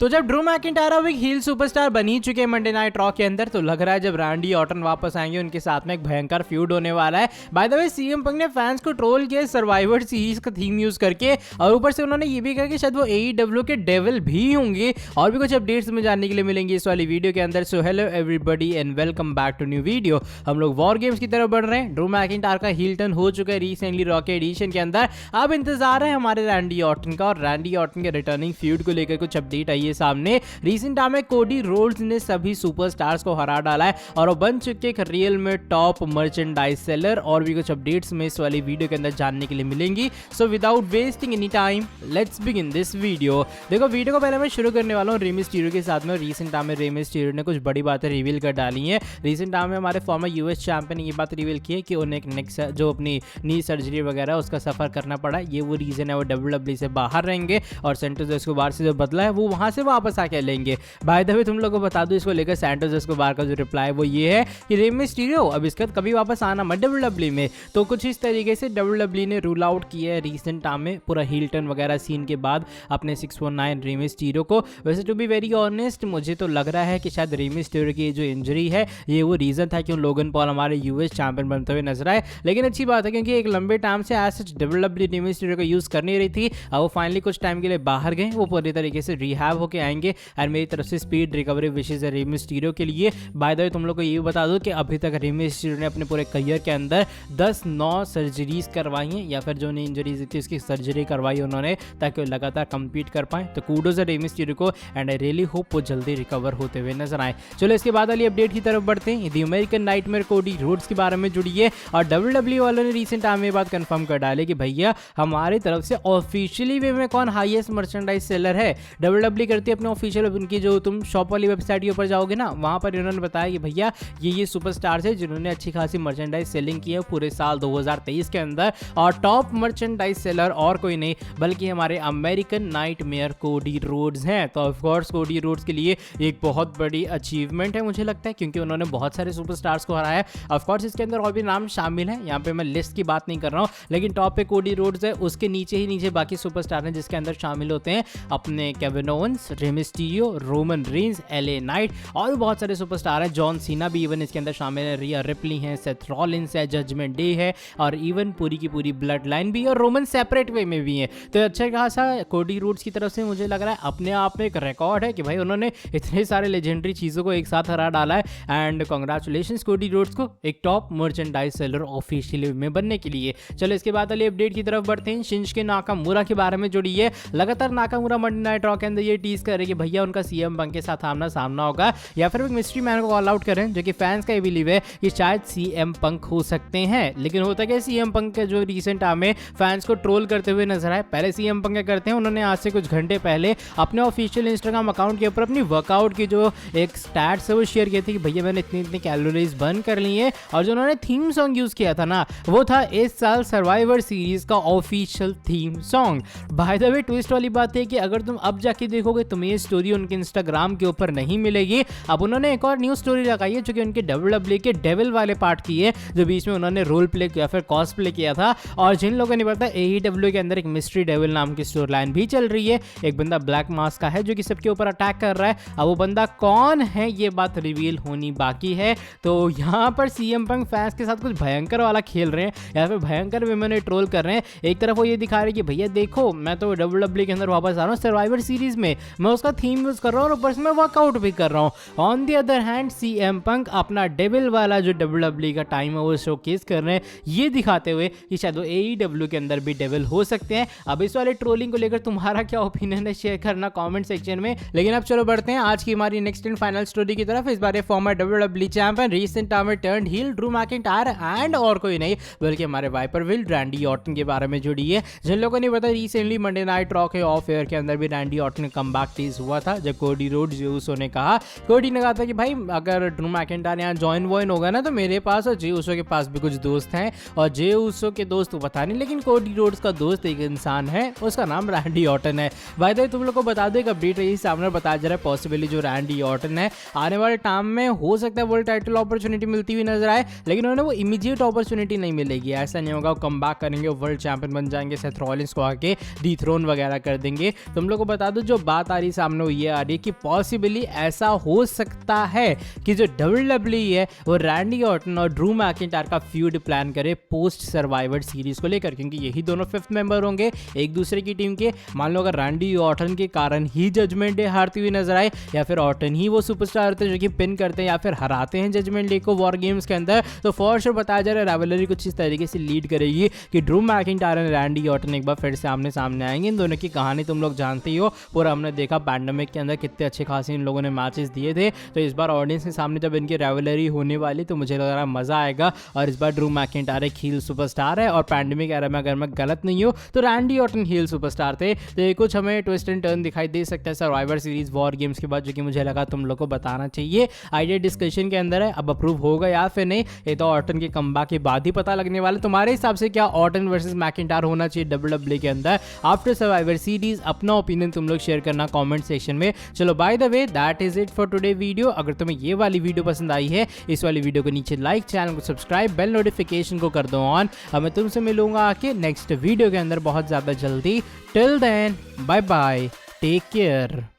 तो जब Drew McIntyre अब एक हील सुपरस्टार बन ही चुके हैं मंडे नाइट रॉ के अंदर, तो लग रहा है जब रैंडी ऑर्टन वापस आएंगे उनके साथ में एक भयंकर फ्यूड होने वाला है। By the way CM Punk ने फैंस को ट्रोल किया सर्वाइवर सीरीज का थीम यूज करके, और ऊपर से उन्होंने ये भी कहा कि शायद वो AEW के डेविल भी होंगे। और भी कुछ अपडेट्स में जानने के लिए मिलेंगे इस वाली वीडियो के अंदर। So hello everybody and welcome back to new video. हम लोग वॉर गेम्स की तरफ बढ़ रहे हैं। ड्रू मैकिंटायर का हील टर्न हो चुका है रिसेंटली रॉ के एडिशन के अंदर। अब इंतजार है हमारे रैंडी ऑर्टन का, और रैंडी ऑर्टन के रिटर्निंग फ्यूड को लेकर कुछ अपडेट आई है सामने। रिसेंट टाइम में कोडी रोड्स ने सभी सुपरस्टार्स को हरा डाला है और वो बन चुके एक रियल में टॉप मर्चेंडाइज सेलर। और भी कुछ अपडेट्स में इस वाली वीडियो के अंदर जानने के लिए मिलेंगी। So without wasting any time let's begin this video. देखो वीडियो को पहले मैं शुरू करने वाला हूँ रे मिस्टीरियो के साथ में। रिसेंट टाइम में रे मिस्टीरियो ने कुछ बड़ी बातें रिवील कर डाली हैं। रिसेंट टाइम में हमारे फॉर्मर यूएस चैंपियन ने ये बात रिवील की है कि उन्हें एक नेक्स्ट जो अपनी नी सर्जरी वगैरह उसका सफर करना पड़ा, ये वो रीजन है वो WWE से बाहर रहेंगे और सेंटोस एस्कोबार से जो बदला है वो वहां से वापस आके लेंगे। बाय द वे तुम लोगों को बता दूं इसको लेकर सैंटोस एस्कोबार का जो रिप्लाई वो ये है कि रे मिस्टीरियो अब इसके बाद कभी वापस आना मत WWE में। तो कुछ इस तरीके से WWE ने रूल आउट किया है रिसेंट टाइम में पूरा हील टर्न वगैरह सीन के बाद अपने 619 रे मिस्टीरियो को। वैसे टू बी वेरी ऑनेस्ट मुझे तो लग रहा है कि शायद रे मिस्टीरियो की जो इंजरी है ये वो रीजन था कि लोगन पॉल हमारे यूएस चैंपियन बनते हुए नजर आए। लेकिन अच्छी बात है क्योंकि एक लंबे टाइम से as such WWE Rey Mysterio को यूज कर नहीं रही थी। अब वो फाइनली कुछ टाइम के लिए बाहर गए, वो पूरी तरीके से रिहैब होके आएंगे। और मेरी तरफ से स्पीड रिकवरी विशेष है रे मिस्टीरियो के लिए। बाय द वे तुम लोग को ये भी बता दूं कि अभी तक रे मिस्टीरियो ने अपने पूरे करियर के अंदर 10-9 सर्जरीज करवाई हैं, या फिर जो उन्हें इंजरीज थी उसकी सर्जरी करवाई उन्होंने ताकि वो लगातार कंपीट कर पाए। तो कूडोज है रे मिस्टीरियो को एंड आई रियली होप वो जल्दी रिकवर होते हुए नजर आए। चलो इसके बाद वाली अपडेट की तरफ बढ़ते हैं। The American nightmare Cody Rhodes के बारे में जुड़ी है और WWE वालों ने रिसेंट टाइम में बात कंफर्म कर डाली कि भैया हमारी तरफ से ऑफिशियली वे में कौन हाईएस्ट मर्चेंडाइज सेलर है। WWE करती है अपने ऑफिशियल, उनकी जो तुम शॉप वाली वेबसाइट के ऊपर जाओगे ना, वहां पर इन्होंने बताया कि भैया ये सुपरस्टार्स है जिन्होंने अच्छी खासी मर्चेंडाइज सेलिंग की है पूरे साल 2023 के अंदर। और टॉप मर्चेंडाइज सेलर और कोई नहीं बल्कि हमारे अमेरिकन नाइटमेयर कोडी रोड्स हैं। तो ऑफकोर्स कोडी रोड्स के लिए एक बहुत बड़ी अचीवमेंट है मुझे लगता है, क्योंकि उन्होंने बहुत सारे सुपरस्टार्स को हराया है। ऑफकोर्स इसके अंदर और भी नाम शामिल हैं, यहाँ पे मैं लिस्ट की बात नहीं कर रहा हूँ, लेकिन टॉप पे कोडी रोड्स है, उसके नीचे ही नीचे बाकी सुपरस्टार हैं जिसके अंदर शामिल होते हैं अपने Kevin Owens, Rey Mysterio, Roman Reigns, LA night और भी बहुत सारे सुपरस्टार हैं। जॉन सीना भी इवन इसके अंदर शामिल है, रिया रिप्ली है, सेथ रॉलिंस है, जजमेंट डे है और इवन पूरी की पूरी ब्लड लाइन भी है और रोमन सेपरेट वे में भी है। तो अच्छा खासा कोडी रोड्स की तरफ से मुझे लग रहा है अपने आप में एक रिकॉर्ड है कि भाई उन्होंने इतने सारे लेजेंडरी चीज़ों को एक साथ हरा डाला है। एंड कांग्रेचुलेशंस कोडी रोड्स को एक टॉप मर्चेंडाइज सेलर ऑफिशियली में बनने के लिए। चलो इसके बाद वाली अपडेट की तरफ बढ़ते हैं। शिंजुके नाकामुरा के बारे में जुड़ी है। लगातार नाकामुरा मंडे नाइट रॉ के अंदर ये टीज कर रहे कि भैया उनका सीएम पंक के साथ आमना सामना होगा, या फिर एक मिस्ट्री मैन को कॉल आउट करें, जो कि फैंस का ये बिलीव है कि शायद सीएम पंक हो सकते हैं। लेकिन होता क्या, सीएम पंक के जो रिसेंट टाइम में फैंस को ट्रोल करते हुए नजर आए। पहले सीएम पंक क्या करते हैं, उन्होंने आज से कुछ घंटे पहले अपने ऑफिशियल इंस्टाग्राम अकाउंट के ऊपर अपनी वर्कआउट की जो एक स्टैट्स है वो शेयर किए थे कि भैया मैंने इतनी कैलोरीज बर्न कर ली है। और जो उन्होंने थीम सॉन्ग यूज किया था ना, वो था इस साल सर्वाइवर सीरीज का official theme song. By the way twist वाली बात है कि अगर तुम अब जाके देखोगे तुम्हें ये स्टोरी उनके इंस्टाग्राम के ऊपर नहीं मिलेगी। अब उन्होंने एक और न्यू स्टोरी लगाई है जो कि उनके WWE के डेविल वाले पार्ट की है, जो बीच में उन्होंने रोल प्ले या फिर कॉस प्ले किया था। और जिन लोगों ने पता AEW के अंदर एक मिस्ट्री डेविल नाम की स्टोरी लाइन भी चल रही है। एक बंदा ब्लैक मास्क का है जो कि सबके ऊपर अटैक कर रहा है। अब वो बंदा कौन है ये बात रिवील होनी बाकी है। तो यहाँ पर सीएम पंक फैंस के साथ कुछ भयंकर वाला खेल रहे हैं या फिर भयंकर वे में ट्रोल कर रहे हैं। एक तरफ वो ये दिखा रहे हैं कि भैया देखो मैं तो WWE के अंदर वापस आ रहा हूँ सर्वाइवर सीरीज में, मैं उसका थीम यूज कर रहा हूँ और ऊपर से मैं वर्कआउट भी कर रहा हूँ। On the other hand CM Punk अपना डेविल वाला जो WWE का टाइम है वो शोकेस कर रहे हैं, ये दिखाते हुए कि शायद वो AEW के अंदर भी डेविल हो सकते हैं। अब इस वाले ट्रोलिंग को लेकर तुम्हारा क्या ओपिनियन है शेयर करना कमेंट सेक्शन में। लेकिन अब चलो बढ़ते हैं आज की हमारी नेक्स्ट एंड फाइनल स्टोरी की तरफ। इस बार former WWE champion recent time में turned heel Drew McIntyre and और कोई नहीं बल्कि हमारे वाइपर विल रैंडी ऑर्टन के बारे में जुड़ी है। जिन लोगों ने पता रिसेंटली मंडे नाइट रॉ के ऑफ एयर के अंदर भी रैंडी ऑर्टन कमबैक टीज हुआ था जब कोडी रोड्स यूसो ने कहा, कोडी ने कहा था कि भाई अगर ड्रू मैकिंटायर यहाँ ज्वाइन वॉइन होगा ना तो मेरे पास और जे ऊसो के पास भी कुछ दोस्त हैं, और जे ऊसो के दोस्त तो पता नहीं लेकिन कोडी रोड्स का दोस्त एक इंसान है, उसका नाम रैंडी ऑर्टन है। बाय द वे तुम लोग को बता दो एक अपडेट रही सामने बताया जा रहा है पॉसिबली जो रैंडी ऑर्टन है आने वाले टाइम में हो सकता है वर्ल्ड टाइटल अपॉर्चुनिटी मिलती हुई नजर आए, लेकिन उन्हें वो इमीडिएट अपॉर्चुनिटी नहीं मिलेगी। ऐसा नहीं होगा वो कम बैक करेंगे, वर्ल्ड चैंपियन बन जाएंगे, सेथ रॉलिंस को आके डिथ्रोन वगैरह कर देंगे। तुम लोग को बता दो जो बात आ रही सामने वो ये आ रही है कि पॉसिबली ऐसा हो सकता है कि जो WWE है वो रैंडी ऑर्टन और ड्रू मैकिंटायर का फ्यूड प्लान करे पोस्ट सर्वाइवर सीरीज को लेकर, क्योंकि यही दोनों फिफ्थ मेंबर होंगे एक दूसरे की टीम के। मान लो अगर रैंडी ऑर्टन के कारण ही जजमेंट डे हारती हुई नजर आए, या फिर ऑर्टन ही वो सुपरस्टार होते हैं जो कि पिन करते हैं या फिर हराते हैं जजमेंट डे को वॉर गेम्स के अंदर, तो फॉर श्योर बताया जा रहा है राइवलरी कुछ इस तरीके से लीड करेगी कि ड्रू मैकिंटायर और रैंडी ऑर्टन एक बार फिर से आमने सामने आएंगे। इन दोनों की कहानी तुम लोग जानते ही हो, पूरा हमने देखा पैंडेमिक के अंदर कितने अच्छे खासे इन लोगों ने मैचेस दिए थे। तो इस बार ऑडियंस के सामने जब इनकी राइवलरी होने वाली तो मुझे लग रहा है मजा आएगा। और इस बार ड्रू मैकिंटायर एक हील सुपरस्टार है और पैंडेमिक एरा में अगर मैं गलत नहीं हूँ तो रैंडी ऑर्टन हील सुपरस्टार थे। तो ये कुछ हमें ट्विस्ट एंड टर्न दिखाई दे सकता है सर्वाइवर सीरीज वॉर गेम्स के बाद, जो कि मुझे लगा तुम लोग को बताना चाहिए। आइडिया डिस्कशन के अंदर है, अब अप्रूव होगा या फिर नहीं ये तो ऑर्टन के कमबैक के बाद ही पता लगने वाला। तुम्हारे हिसाब से क्या ऑर्टन वर्सेस मैकिंटायर होना चाहिए WWE के अंदर आफ्टर सर्वाइवर सीरीज? अपना ओपिनियन तुम लोग शेयर करना कमेंट सेक्शन में। चलो by the way that is it for today video. अगर तुम्हें ये वाली वीडियो पसंद आई है, इस वाली वीडियो को नीचे लाइक, चैनल को सब्सक्राइब, बेल नोटिफिकेशन को कर दो ऑन। अब मैं तुमसे मिलूंगा आके नेक्स्ट वीडियो के अंदर बहुत ज्यादा जल्दी। Till then bye bye, take care.